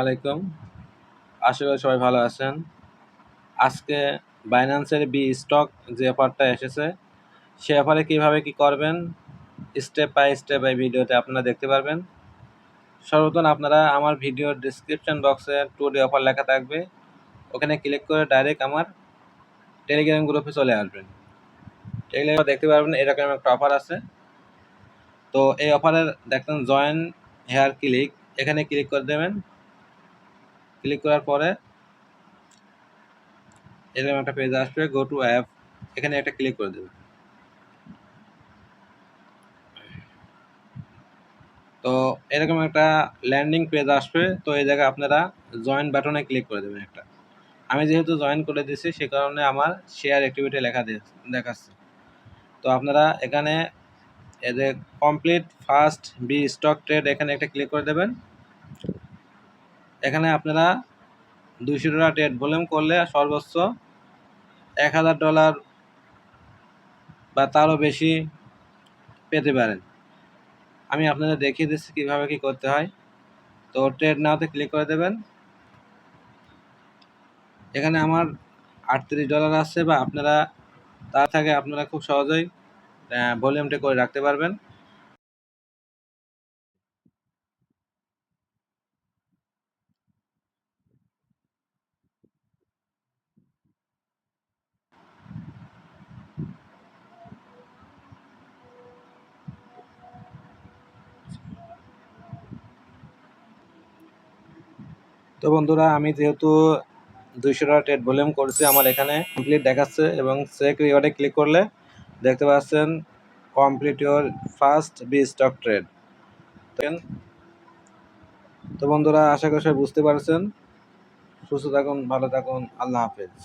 আলাইকুম। আশা করি সবাই ভালো আছেন। আজকে বাইন্যান্সের বি স্টক যে অফারটা এসেছে, সে অফারে কিভাবে কি করবেন স্টেপ বাই স্টেপ এই ভিডিওতে আপনারা দেখতে পারবেন। সর্বপ্রথম আপনারা আমার ভিডিওর ডিসক্রিপশন বক্সে টুডে অফার লেখা থাকবে, ওখানে ক্লিক করে ডাইরেক্ট আমার টেলিগ্রাম গ্রুপে চলে আসবেন। টেলিগ্রামে দেখতে পারবেন এরকম একটা অফার আছে। তো এই অফারের দেখেন জয়েন হেয়ার ক্লিক, এখানে ক্লিক করে দেবেন। ক্লিক করার পরে এরকম একটা পেজ আসবে, গো টু অ্যাপ, এখানে একটা ক্লিক করে দেবেন। তো এরকম একটা ল্যান্ডিং পেজ আসবে। তো এই জায়গায় আপনারা জয়েন বাটনে ক্লিক করে দেবেন একটা। আমি যেহেতু জয়েন করে দিয়েছি সে কারণে আমার শেয়ার অ্যাক্টিভিটি লেখা দেখাচ্ছে। তো আপনারা এখানে এই যে complete first B stock trade, এখানে একটা ক্লিক করে দেবেন। এখানে আপনারা $200 ট্রেড ভলিউম করলে সর্বোচ্চ $1000 বা তারও বেশি পেতে পারেন। আমি আপনাদের দেখিয়ে দিচ্ছি কীভাবে কী করতে হয়। তো ট্রেড নাওতে ক্লিক করে দেবেন। এখানে আমার $38 আসছে, বা আপনারা তার থেকে আপনারা খুব সহজেই ভলিউমটা করে রাখতে পারবেন। তো বন্ধুরা, আমি যেহেতু $200 ট্রেড ভলিউম করছি, আমার এখানে কমপ্লিট দেখাচ্ছে, এবং চেক রিওয়ার্ডে ক্লিক করলে দেখতে পাচ্ছেন complete your first B stock trade. তো বন্ধুরা, আশা করি সবাই বুঝতে পারছেন। সুস্থ থাকুন, ভালো থাকুন, আল্লাহ হাফেজ।